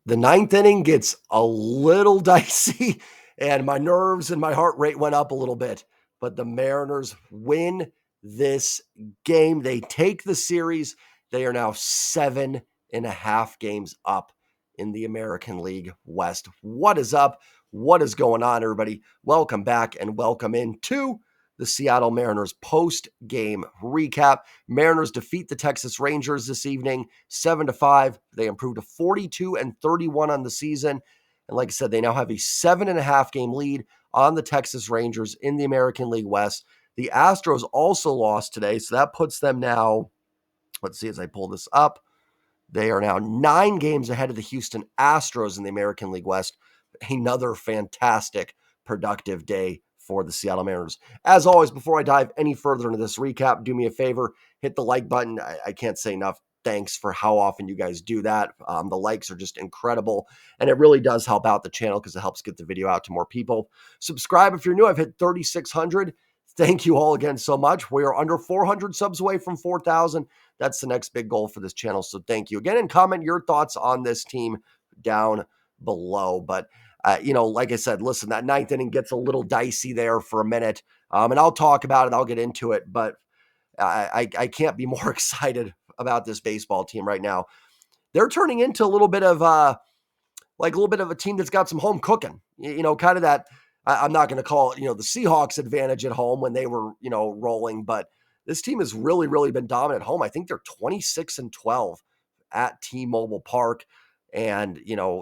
The ninth inning gets a little dicey, and my nerves and my heart rate went up a little bit. But the Mariners win this game. They take the series. They are now 7.5 games up in the American League West. What is up? What is going on, everybody? Welcome back and welcome into the Seattle Mariners post-game recap. Mariners defeat the Texas Rangers this evening, 7-5. They improved to 42-31 on the season. And like I said, they now have a 7.5 game lead on the Texas Rangers in the American League West. The Astros also lost today, so that puts them now, let's see as I pull this up, they are now 9 games ahead of the Houston Astros in the American League West. Another fantastic, productive day for the Seattle Mariners. As always, before I dive any further into this recap, do me a favor, hit the like button. I can't say enough thanks for how often you guys do that. The likes are just incredible, and it really does help out the channel because it helps get the video out to more people. Subscribe if you're new. I've hit 3,600. Thank you all again so much. We are under 400 subs away from 4,000. That's the next big goal for this channel, so thank you again, and comment your thoughts on this team down below. But like I said, listen, that ninth inning gets a little dicey there for a minute, and I'll talk about it. I'll get into it, but I can't be more excited about this baseball team right now. They're turning into a little bit of a team that's got some home cooking. Kind of that. I'm not going to call it, the Seahawks advantage at home when they were, rolling, but this team has really, really been dominant at home. I think they're 26-12 at T-Mobile Park. And,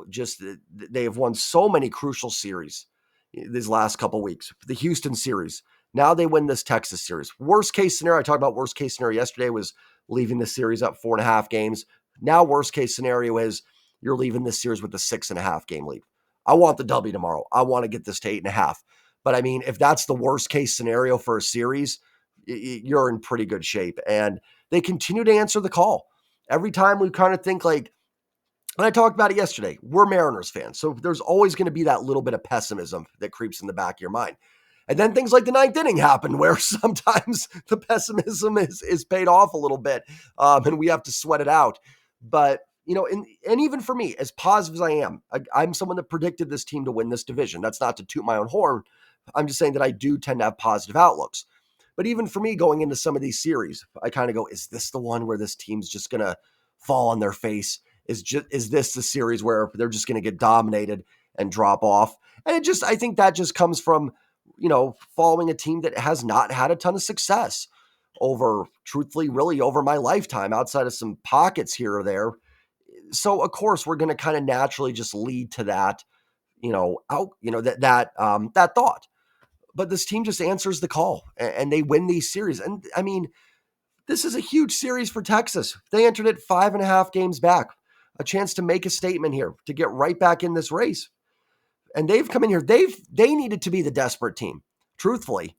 just they have won so many crucial series these last couple of weeks. The Houston series. Now they win this Texas series. Worst case scenario, I talked about worst case scenario yesterday, was leaving the series up 4.5 games. Now worst case scenario is you're leaving this series with a 6.5 game lead. I want the W tomorrow. I want to get this to 8.5. But I mean, if that's the worst case scenario for a series, you're in pretty good shape. And they continue to answer the call. Every time we kind of think like, and I talked about it yesterday, we're Mariners fans. So there's always going to be that little bit of pessimism that creeps in the back of your mind. And then things like the ninth inning happen where sometimes the pessimism is paid off a little bit, and we have to sweat it out. But, and even for me, as positive as I am, I'm someone that predicted this team to win this division. That's not to toot my own horn. I'm just saying that I do tend to have positive outlooks. But even for me going into some of these series, I kind of go, is this the one where this team's just going to fall on their face? Is this the series where they're just going to get dominated and drop off? And I think that just comes from, following a team that has not had a ton of success truthfully, really over my lifetime, outside of some pockets here or there. So of course we're going to kind of naturally just lead to that, that thought. But this team just answers the call and they win these series. And I mean, this is a huge series for Texas. They entered it 5.5 games back, a chance to make a statement here, to get right back in this race. And they've come in here. They needed to be the desperate team. Truthfully,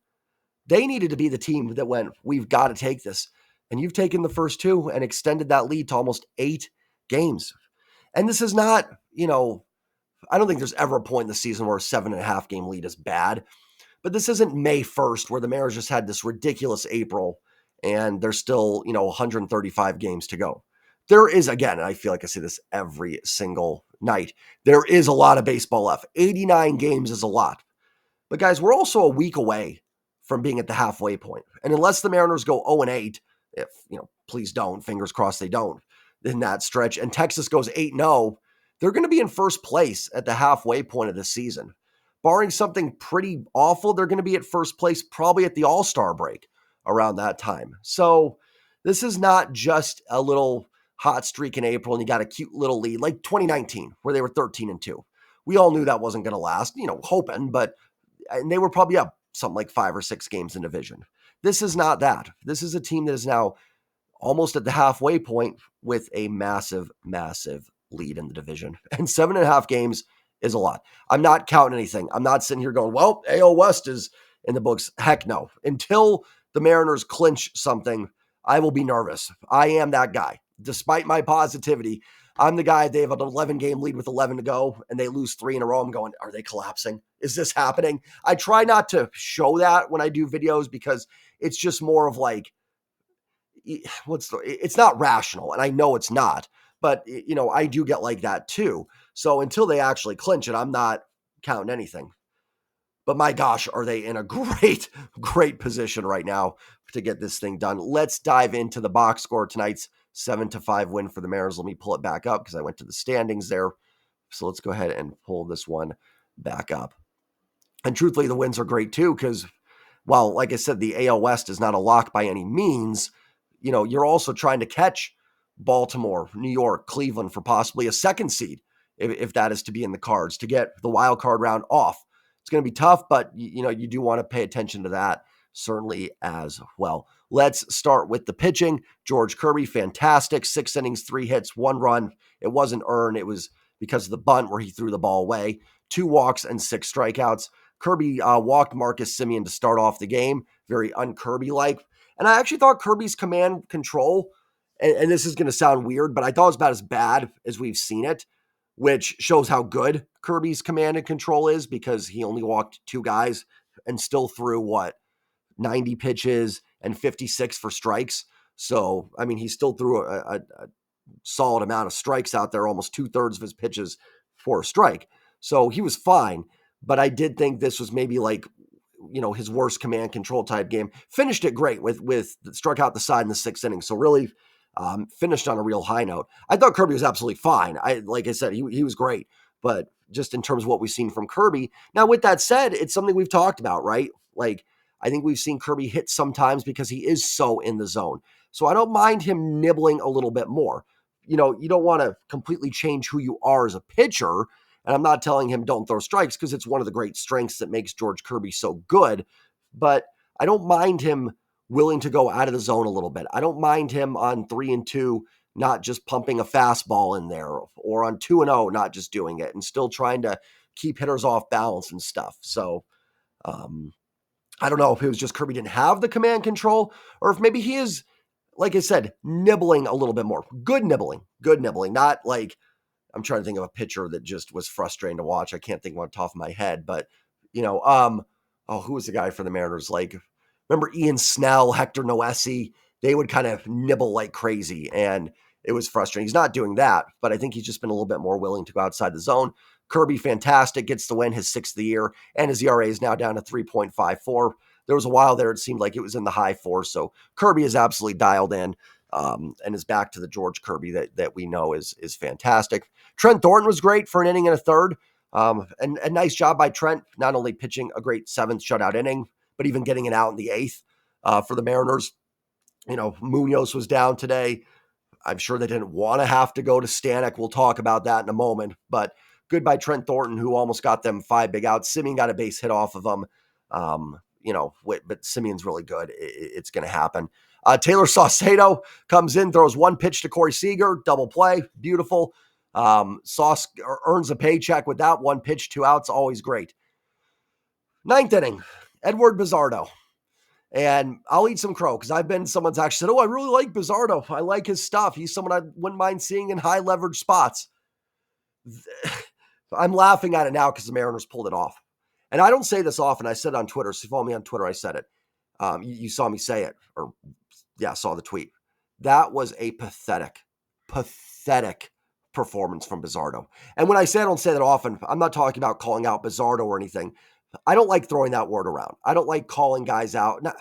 they needed to be the team that went, we've got to take this. And you've taken the first 2 and extended that lead to almost 8 games. And this is not, I don't think there's ever a point in the season where a 7.5 game lead is bad. But this isn't May 1st where the Mariners just had this ridiculous April and there's still, 135 games to go. There is, again, and I feel like I say this every single night, there is a lot of baseball left. 89 games is a lot. But guys, we're also a week away from being at the halfway point. And unless the Mariners go 0-8, if, please don't, fingers crossed they don't, in that stretch, and Texas goes 8-0, they're going to be in first place at the halfway point of the season. Barring something pretty awful, they're going to be at first place probably at the All-Star break around that time. So this is not just a little hot streak in April and you got a cute little lead like 2019 where they were 13-2. We all knew that wasn't going to last, hoping, and they were probably up something like 5 or 6 games in division. This is not that. This is a team that is now almost at the halfway point with a massive, massive lead in the division. And 7.5 games is a lot. I'm not counting anything. I'm not sitting here going, well, AL West is in the books. Heck no. Until the Mariners clinch something, I will be nervous. I am that guy. Despite my positivity, I'm the guy, they have an 11-game lead with 11 to go, and they lose 3 in a row. I'm going, are they collapsing? Is this happening? I try not to show that when I do videos because it's just more of like, it's not rational, and I know it's not. But, I do get like that too. So until they actually clinch it, I'm not counting anything. But my gosh, are they in a great, great position right now to get this thing done. Let's dive into the box score. Tonight's 7-5 win for the Mariners. Let me pull it back up because I went to the standings there. So let's go ahead and pull this one back up. And truthfully, the wins are great too because, while, like I said, the AL West is not a lock by any means, you're also trying to catch Baltimore, New York, Cleveland for possibly a second seed if that is to be in the cards to get the wild card round off. It's going to be tough, but you do want to pay attention to that certainly as well. Let's start with the pitching. George Kirby, fantastic. 6 innings, 3 hits, 1 run. It wasn't earned. It was because of the bunt where he threw the ball away. 2 walks and 6 strikeouts. Kirby walked Marcus Semien to start off the game. Very un-Kirby-like. And I actually thought Kirby's command control, and this is going to sound weird, but I thought it was about as bad as we've seen it, which shows how good Kirby's command and control is because he only walked 2 guys and still threw, 90 pitches and 56 for strikes. So, I mean, he still threw a solid amount of strikes out there, almost 2/3 of his pitches for a strike. So he was fine. But I did think this was maybe like, his worst command control type game. Finished it great with struck out the side in the 6th inning. So really finished on a real high note. I thought Kirby was absolutely fine. Like I said, he was great. But just in terms of what we've seen from Kirby. Now, with that said, it's something we've talked about, right? Like, I think we've seen Kirby hit sometimes because he is so in the zone. So I don't mind him nibbling a little bit more. You don't want to completely change who you are as a pitcher. And I'm not telling him don't throw strikes because it's one of the great strengths that makes George Kirby so good. But I don't mind him willing to go out of the zone a little bit. I don't mind him on 3-2 not just pumping a fastball in there, or on 2-0 not just doing it and still trying to keep hitters off balance and stuff. So I don't know if it was just Kirby didn't have the command control, or if maybe he is, like I said, nibbling a little bit more. Good nibbling, not like, I'm trying to think of a pitcher that just was frustrating to watch. I can't think of one off the top of my head, but who was the guy for the Mariners? Like, remember Ian Snell, Hector Noesi? They would kind of nibble like crazy, and it was frustrating. He's not doing that, but I think he's just been a little bit more willing to go outside the zone. Kirby, fantastic, gets the win, his 6th of the year, and his ERA is now down to 3.54. There was a while there it seemed like it was in the high 4s, so Kirby is absolutely dialed in. And is back to the George Kirby that we know is fantastic. Trent Thornton was great for an inning and a third. And a nice job by Trent, not only pitching a great 7th shutout inning, but even getting it out in the 8th for the Mariners. Munoz was down today. I'm sure they didn't want to have to go to Stanek. We'll talk about that in a moment. But good by Trent Thornton, who almost got them 5 big outs. Semien got a base hit off of him. But Semien's really good. It's going to happen. Taylor Saucedo comes in, throws 1 pitch to Corey Seager, double play, beautiful. Sauce earns a paycheck with that 1 pitch, 2 outs, always great. 9th inning, Edward Bizardo. And I'll eat some crow because I've been someone's actually said, I really like Bizardo. I like his stuff. He's someone I wouldn't mind seeing in high leverage spots. I'm laughing at it now because the Mariners pulled it off. And I don't say this often. I said it on Twitter. So if you follow me on Twitter, I said it. You saw me say it, or saw the tweet. That was a pathetic performance from Bizardo. And when I say I don't say that often, I'm not talking about calling out Bizardo or anything. I don't like throwing that word around. I don't like calling guys out. No,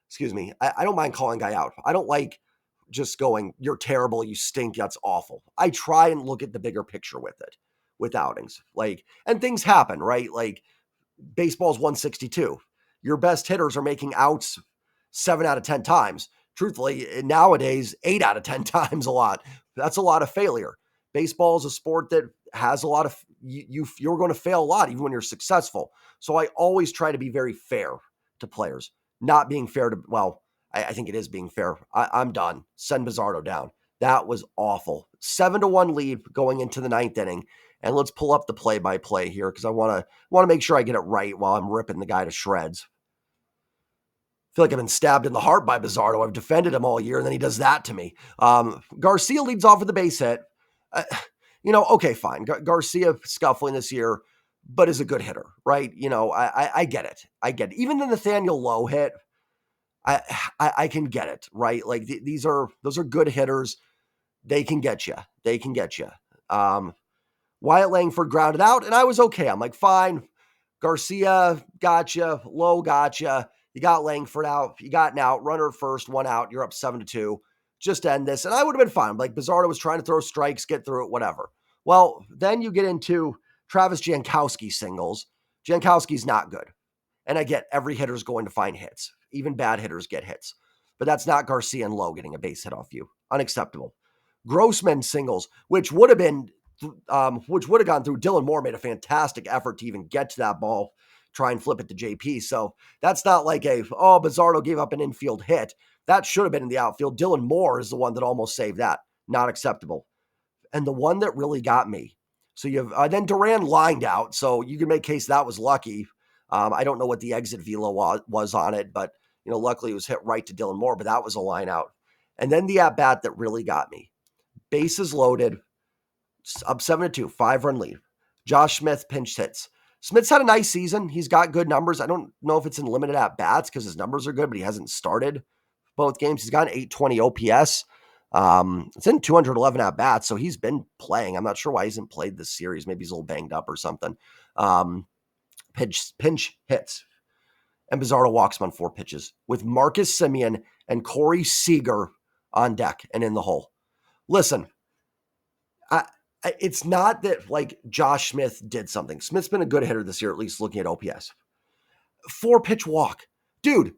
excuse me. I don't mind calling guy out. I don't like just going, you're terrible, you stink, that's awful. I try and look at the bigger picture with it, with outings. And things happen, right? Like, baseball's 162. Your best hitters are making outs 7 out of 10 times. Truthfully, nowadays, 8 out of 10 times a lot. That's a lot of failure. Baseball is a sport that has a lot of, you're going to fail a lot, even when you're successful. So I always try to be very fair to players. Not being fair to, I think it is being fair. I'm done. Send Bizardo down. That was awful. 7-1 lead going into the 9th inning. And let's pull up the play-by-play here because I want to make sure I get it right while I'm ripping the guy to shreds. I feel like I've been stabbed in the heart by Bizardo. I've defended him all year, and then he does that to me. Garcia leads off with a base hit. Okay, fine. Garcia scuffling this year, but is a good hitter, right? I get it. Even the Nathaniel Lowe hit, I can get it, right? Like those are good hitters. they can get you. They can get you. Wyatt Langford grounded out, and I was okay. I'm like, fine. Garcia, gotcha. Lowe, gotcha. You got Langford out. You got an out. Runner first, one out. You're up 7-2. Just end this. And I would have been fine. Like, Bizzardo was trying to throw strikes, get through it, whatever. Well, then you get into Travis Jankowski singles. Jankowski's not good. And I get every hitter's going to find hits. Even bad hitters get hits. But that's not Garcia and Lowe getting a base hit off you. Unacceptable. Grossman singles, which would have gone through. Dylan Moore made a fantastic effort to even get to that ball, try and flip it to JP. So that's not like Bizzardo gave up an infield hit. That should have been in the outfield. Dylan Moore is the one that almost saved that. Not acceptable. And the one that really got me. So you have then Duran lined out. So you can make case that was lucky. I don't know what the exit velo was on it, but luckily it was hit right to Dylan Moore, but that was a line out. And then the at-bat that really got me. Bases loaded, up 7-2, 5-run lead. Josh Smith pinch hits. Smith's had a nice season. He's got good numbers. I don't know if it's in limited at-bats because his numbers are good, but he hasn't started both games. He's got an 820 OPS. It's in 211 at-bats, so he's been playing. I'm not sure why he hasn't played this series. Maybe he's a little banged up or something. Pinch hits. And Bizzardo walks him on 4 pitches with Marcus Semien and Corey Seager on deck and in the hole. Listen, it's not that like Josh Smith did something. Smith's been a good hitter this year, at least looking at OPS. 4-pitch walk. Dude,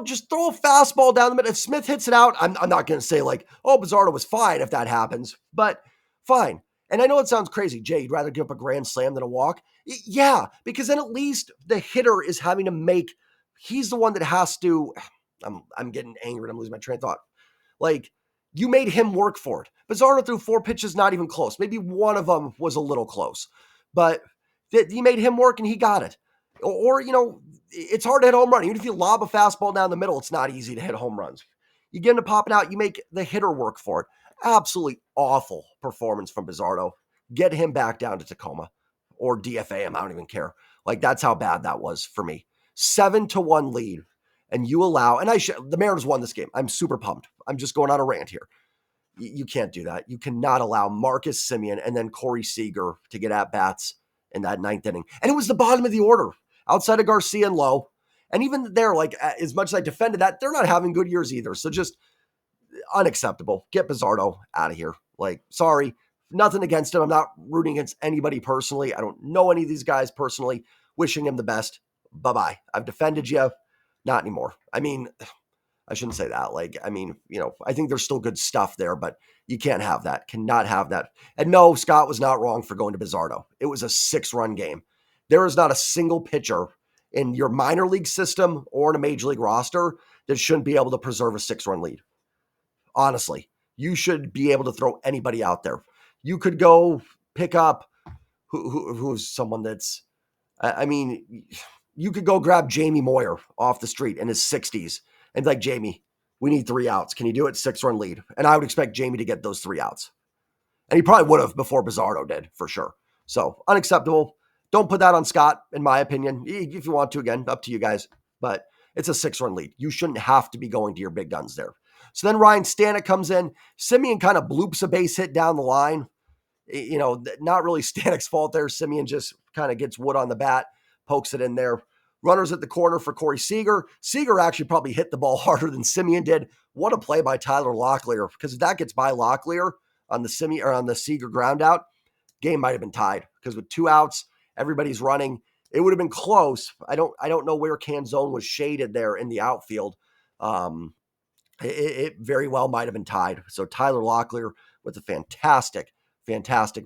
just throw a fastball down the middle. If Smith hits it out, I'm not going to say like, Bizzardo was fine if that happens, but fine. And I know it sounds crazy. Jay, you'd rather give up a grand slam than a walk? Yeah, because then at least the hitter is having to he's the one that has to, I'm getting angry and I'm losing my train of thought. Like, you made him work for it. Bizzardo threw 4 pitches, not even close. Maybe one of them was a little close, but you made him work and he got it. Or, it's hard to hit a home run. Even if you lob a fastball down the middle, it's not easy to hit home runs. You get him to popping out, you make the hitter work for it. Absolutely awful performance from Bizzardo. Get him back down to Tacoma or DFA him. I don't even care. Like, that's how bad that was for me. 7-1 lead. And you allow, and the Mariners won this game. I'm super pumped. I'm just going on a rant here. You can't do that. You cannot allow Marcus Semien and then Corey Seager to get at-bats in that 9th inning. And it was the bottom of the order outside of Garcia and Lowe. And even there, like, as much as I defended that, they're not having good years either. So just unacceptable. Get Bizzardo out of here. Like, sorry, nothing against him. I'm not rooting against anybody personally. I don't know any of these guys personally. Wishing him the best. Bye-bye. I've defended you. Not anymore. I mean, I shouldn't say that. Like, I mean, I think there's still good stuff there, but you can't have that. Cannot have that. And no, Scott was not wrong for going to Bizzardo. It was a 6-run game. There is not a single pitcher in your minor league system or in a major league roster that shouldn't be able to preserve a 6-run lead. Honestly, you should be able to throw anybody out there. You could go pick up who's someone that's, you could go grab Jamie Moyer off the street in his 60s and be like, Jamie, we need 3 outs. Can you do it? 6-run lead. And I would expect Jamie to get those 3 outs. And he probably would have before Bizzardo did, for sure. So unacceptable. Don't put that on Scott, in my opinion. If you want to, again, up to you guys. But it's a 6-run lead. You shouldn't have to be going to your big guns there. So then Ryan Stanek comes in. Semien kind of bloops a base hit down the line. Not really Stanek's fault there. Semien just kind of gets wood on the bat, pokes it in there. Runners at the corner for Corey Seager. Seager actually probably hit the ball harder than Semien did. What a play by Tyler Locklear, because if that gets by Locklear on the Seager ground out, game might have been tied, because with 2 outs, everybody's running. It would have been close. I don't know where Canzone was shaded there in the outfield. It very well might have been tied. So Tyler Locklear with a fantastic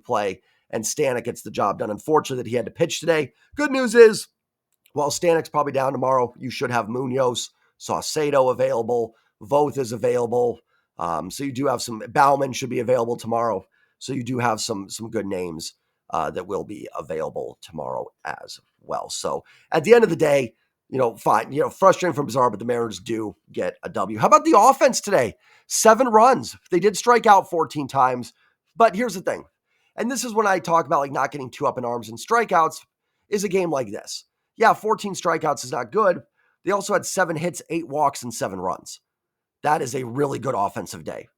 play, and Stanek gets the job done. Unfortunately that he had to pitch today. Good news is, while Stanek's probably down tomorrow, you should have Munoz, Saucedo available. Voth is available. So you do have some. Bauman should be available tomorrow. So you do have some good names that will be available tomorrow as well. So at the end of the day, fine. Frustrating from Bizzardo, but the Mariners do get a W. How about the offense today? 7 runs. They did strike out 14 times. But here's the thing. And this is when I talk about like not getting too up in arms, and strikeouts is a game like this. Yeah, 14 strikeouts is not good. They also had 7 hits, 8 walks, and 7 runs. That is a really good offensive day.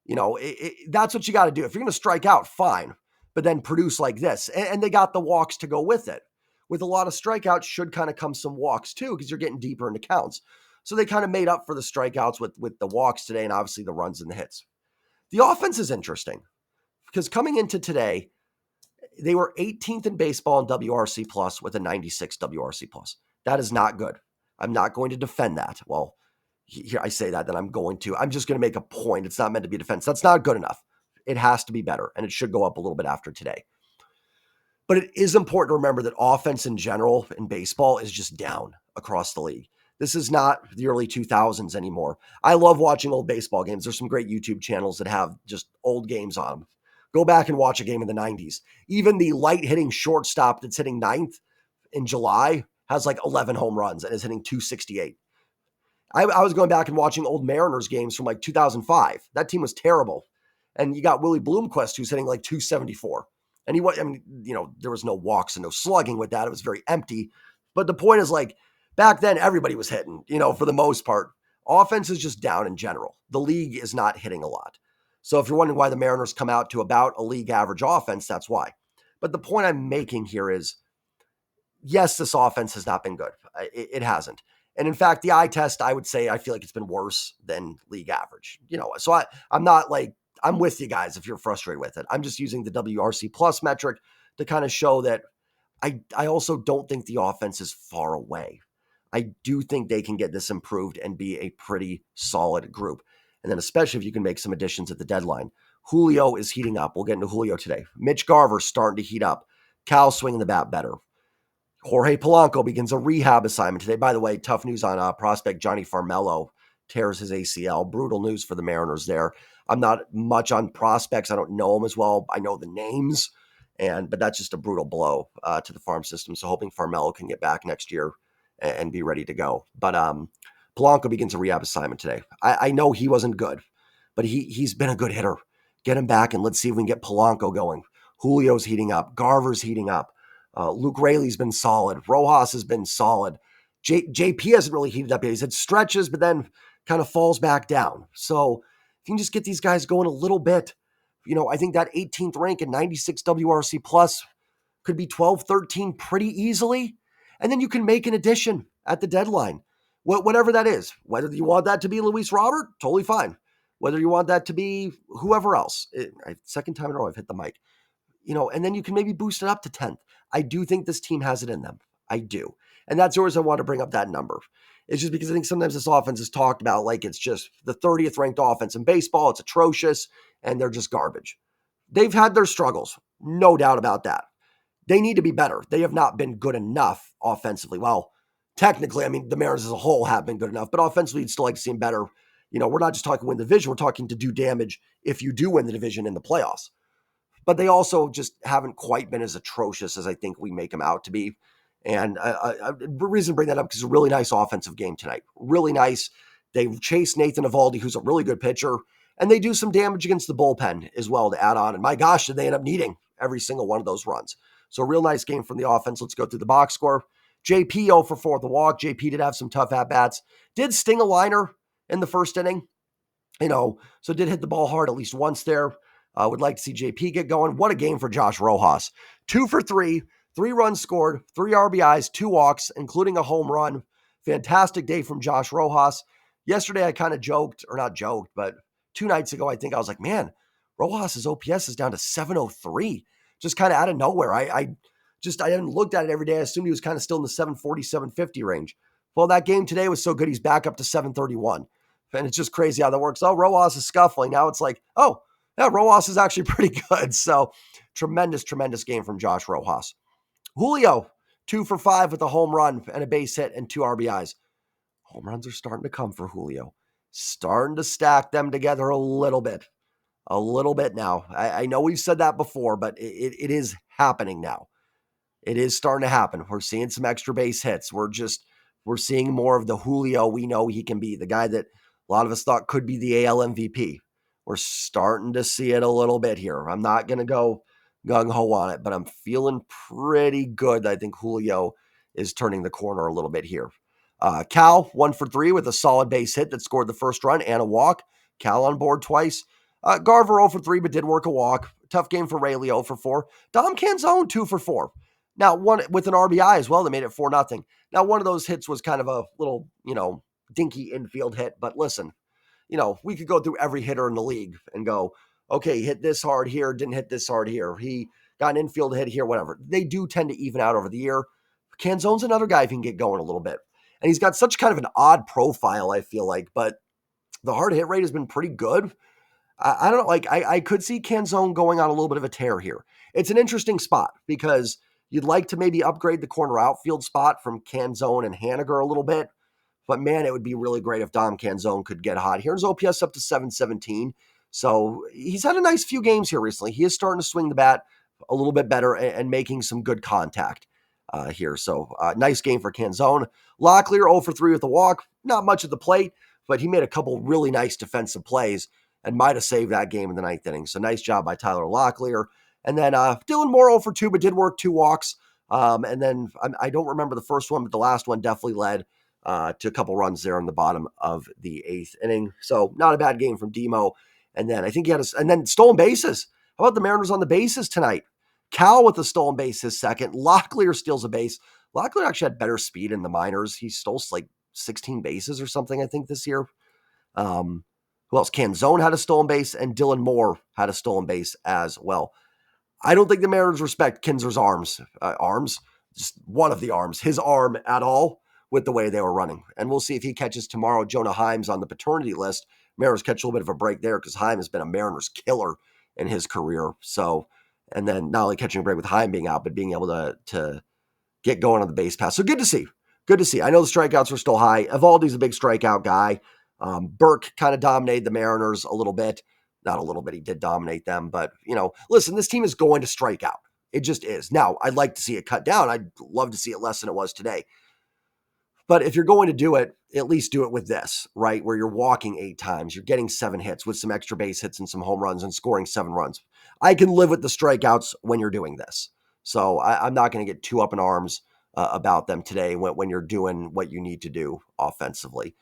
That's what you got to do. If you're going to strike out, fine, but then produce like this. And they got the walks to go with it. With a lot of strikeouts should kind of come some walks too, because you're getting deeper into counts. So they kind of made up for the strikeouts with the walks today and obviously the runs and the hits. The offense is interesting because coming into today, they were 18th in baseball in WRC plus with a 96 WRC plus. That is not good. I'm not going to defend that. Well, here I say that, then I'm just going to make a point. It's not meant to be defense. That's not good enough. It has to be better, and it should go up a little bit after today. But it is important to remember that offense in general in baseball is just down across the league. This is not the early 2000s anymore. I love watching old baseball games. There's some great YouTube channels that have just old games on them. Go back and watch a game in the 90s. Even the light hitting shortstop that's hitting ninth in July has like 11 home runs and is hitting 268. I was going back and watching old Mariners games from like 2005. That team was terrible. And you got Willie Bloomquist, who's hitting like 274. And there was no walks and no slugging with that. It was very empty. But the point is, like, back then, everybody was hitting, for the most part. Offense is just down in general. The league is not hitting a lot. So if you're wondering why the Mariners come out to about a league average offense, that's why. But the point I'm making here is, yes, this offense has not been good. It hasn't. And in fact, the eye test, I would say, I feel like it's been worse than league average. So I'm not like, I'm with you guys if you're frustrated with it. I'm just using the WRC plus metric to kind of show that I also don't think the offense is far away. I do think they can get this improved and be a pretty solid group. And then especially if you can make some additions at the deadline. Julio is heating up. We'll get into Julio today. Mitch Garver's starting to heat up. Cal swinging the bat better. Jorge Polanco begins a rehab assignment today. By the way, tough news on prospect Johnny Farmello tears his ACL. Brutal news for the Mariners there. I'm not much on prospects. I don't know them as well. I know the names, but that's just a brutal blow to the farm system. So hoping Farmello can get back next year and be ready to go. But Polanco begins a rehab assignment today. I know he wasn't good, but he's been a good hitter. Get him back and let's see if we can get Polanco going. Julio's heating up. Garver's heating up. Luke Raley's been solid. Rojas has been solid. JP hasn't really heated up yet. He's had stretches, but then kind of falls back down. So if you can just get these guys going a little bit, I think that 18th rank and 96 WRC plus could be 12, 13 pretty easily. And then you can make an addition at the deadline, whatever that is. Whether you want that to be Luis Robert, totally fine. Whether you want that to be whoever else. Second time in a row I've hit the mic. And then you can maybe boost it up to 10th. I do think this team has it in them. I do. And that's always I want to bring up that number. It's just because I think sometimes this offense is talked about like it's just the 30th ranked offense in baseball. It's atrocious, and they're just garbage. They've had their struggles, no doubt about that. They need to be better. They have not been good enough offensively. Well, technically, the Mariners as a whole have been good enough, but offensively, you'd still like to see them better. We're not just talking win the division. We're talking to do damage if you do win the division in the playoffs. But they also just haven't quite been as atrocious as I think we make them out to be. And the reason to bring that up because it's a really nice offensive game tonight. Really nice. They chase Nathan Eovaldi, who's a really good pitcher, and they do some damage against the bullpen as well to add on. And my gosh, did they end up needing every single one of those runs. So a real nice game from the offense. Let's go through the box score. JP 0 for 4 at the walk. JP did have some tough at-bats. Did sting a liner in the first inning. So did hit the ball hard at least once there. Would like to see JP get going. What a game for Josh Rojas. 2 for 3, 3 runs scored, 3 RBIs, 2 walks, including a home run. Fantastic day from Josh Rojas. Yesterday, I kind of joked, or not joked, but 2 nights ago, I think I was like, man, Rojas's OPS is down to 703. Just kind of out of nowhere. I hadn't looked at it every day. I assumed he was kind of still in the 740, 750 range. Well, that game today was so good, he's back up to 731. And it's just crazy how that works. Oh, Rojas is scuffling. Now it's like, oh, yeah, Rojas is actually pretty good. So tremendous, tremendous game from Josh Rojas. Julio, 2 for 5 with a home run and a base hit and 2 RBIs. Home runs are starting to come for Julio. Starting to stack them together a little bit. A little bit now. I know we've said that before, but it is happening now. It is starting to happen. We're seeing some extra base hits. We're seeing more of the Julio we know he can be. The guy that a lot of us thought could be the AL MVP. We're starting to see it a little bit here. I'm not going to go gung-ho on it, but I'm feeling pretty good. I think Julio is turning the corner a little bit here. Cal, 1 for 3 with a solid base hit that scored the first run and a walk. Cal on board twice. Garver 0 for 3, but did work a walk. Tough game for Rayleigh 0 for 4. Dom Canzone 2 for 4. Now, one with an RBI as well, that made it 4-0. Now, one of those hits was kind of a little, dinky infield hit, but listen, we could go through every hitter in the league and go, okay, hit this hard here, didn't hit this hard here. He got an infield hit here, whatever. They do tend to even out over the year. Canzone's another guy who can get going a little bit. And he's got such kind of an odd profile, I feel like, but the hard hit rate has been pretty good. I don't know, I could see Canzone going on a little bit of a tear here. It's an interesting spot because you'd like to maybe upgrade the corner outfield spot from Canzone and Haniger a little bit. But man, it would be really great if Dom Canzone could get hot. Here's OPS up to 717. So he's had a nice few games here recently. He is starting to swing the bat a little bit better and making some good contact here. So nice game for Canzone. Locklear 0 for 3 with the walk. Not much at the plate, but he made a couple really nice defensive plays and might have saved that game in the ninth inning. So nice job by Tyler Locklear. And then Dylan Moore 0 for 2, but did work 2 walks. And then I don't remember the first one, but the last one definitely led to a couple runs there in the bottom of the 8th inning. So not a bad game from Demo. And then I think he had and then stolen bases. How about the Mariners on the bases tonight? Cal with the stolen base his second. Locklear steals a base. Locklear actually had better speed in the minors. He stole like 16 bases or something, I think, this year. Who else? Canzone had a stolen base, and Dylan Moore had a stolen base as well. I don't think the Mariners respect Kinzer's arms, just one of the arms, his arm at all with the way they were running. And we'll see if he catches tomorrow. Jonah Heim's on the paternity list. Mariners catch a little bit of a break there because Heim has been a Mariners killer in his career. So, and then not only catching a break with Heim being out, but being able to get going on the base pass. So good to see. Good to see. I know the strikeouts were still high. Evaldi's a big strikeout guy. Burke kind of dominated the Mariners a little bit. Not a little bit. He did dominate them. But, listen, this team is going to strike out. It just is. Now, I'd like to see it cut down. I'd love to see it less than it was today. But if you're going to do it, at least do it with this, right? Where you're walking 8 times, you're getting 7 hits with some extra base hits and some home runs and scoring 7 runs. I can live with the strikeouts when you're doing this. So I'm not going to get too up in arms about them today when you're doing what you need to do offensively.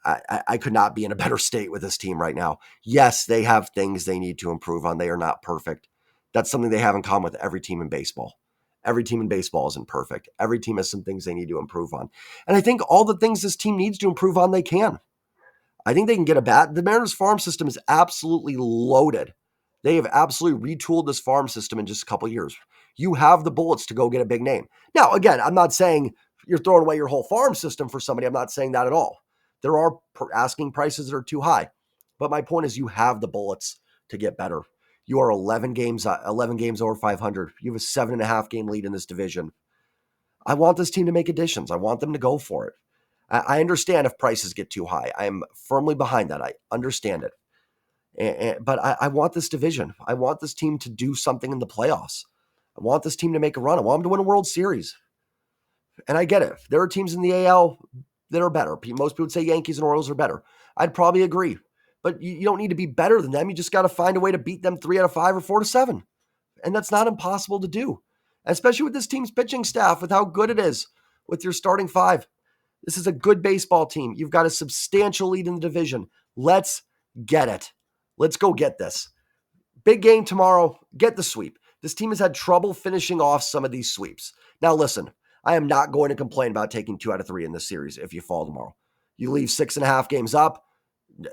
I could not be in a better state with this team right now. Yes, they have things they need to improve on. They are not perfect. That's something they have in common with every team in baseball. Every team in baseball isn't perfect. Every team has some things they need to improve on. And I think all the things this team needs to improve on, they can. I think they can get a bat. The Mariners farm system is absolutely loaded. They have absolutely retooled this farm system in just a couple years. You have the bullets to go get a big name. Now, again, I'm not saying you're throwing away your whole farm system for somebody. I'm not saying that at all. There are asking prices that are too high. But my point is you have the bullets to get better. You are 11 games over 500. You have a 7.5 game lead in this division. I want this team to make additions. I want them to go for it. I understand if prices get too high. I am firmly behind that. I understand it. But I want this division. I want this team to do something in the playoffs. I want this team to make a run. I want them to win a World Series. And I get it. There are teams in the AL that are better. Most people would say Yankees and Orioles are better. I'd probably agree. But you don't need to be better than them. You just got to find a way to beat them 3 out of 5 or 4-7. And that's not impossible to do, especially with this team's pitching staff, with how good it is with your starting 5. This is a good baseball team. You've got a substantial lead in the division. Let's get it. Let's go get this. Big game tomorrow. Get the sweep. This team has had trouble finishing off some of these sweeps. Now, listen, I am not going to complain about taking 2 out of 3 in this series if you fall tomorrow. You leave 6.5 games up,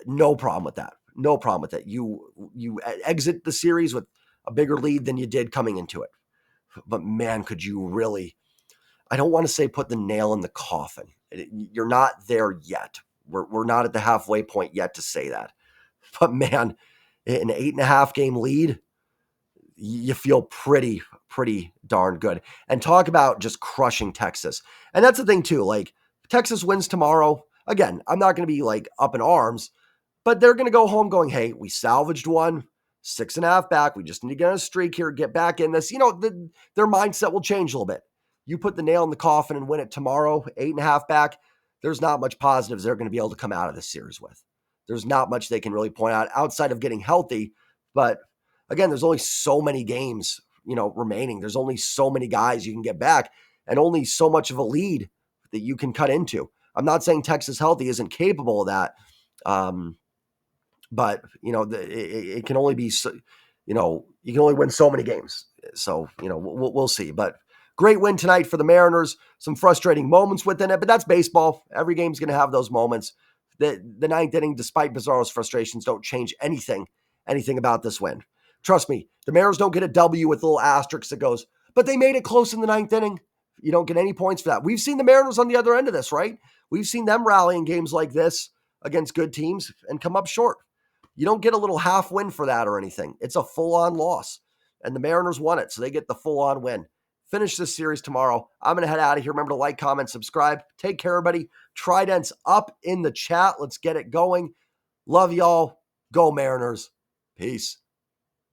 no problem with that. No problem with that. You exit the series with a bigger lead than you did coming into it. But man, could you really, I don't want to say put the nail in the coffin. You're not there yet. We're not at the halfway point yet to say that. But man, an 8.5 game lead, you feel pretty darn good. And talk about just crushing Texas. And that's the thing too, like Texas wins tomorrow. Again, I'm not going to be like up in arms, but they're going to go home going, hey, we salvaged one, 6.5 back. We just need to get on a streak here, get back in this. Their mindset will change a little bit. You put the nail in the coffin and win it tomorrow, 8.5 back. There's not much positives they're going to be able to come out of this series with. There's not much they can really point out outside of getting healthy. But again, there's only so many games, remaining. There's only so many guys you can get back and only so much of a lead that you can cut into. I'm not saying Texas healthy isn't capable of that. But, it can only be, you can only win so many games. So, we'll see. But great win tonight for the Mariners. Some frustrating moments within it, but that's baseball. Every game's going to have those moments. The ninth inning, despite Bizarro's frustrations, don't change anything about this win. Trust me, the Mariners don't get a W with a little asterisk that goes, but they made it close in the ninth inning. You don't get any points for that. We've seen the Mariners on the other end of this, right? We've seen them rally in games like this against good teams and come up short. You don't get a little half win for that or anything. It's a full-on loss. And the Mariners won it, so they get the full-on win. Finish this series tomorrow. I'm going to head out of here. Remember to like, comment, subscribe. Take care, everybody. Trident's up in the chat. Let's get it going. Love y'all. Go Mariners. Peace.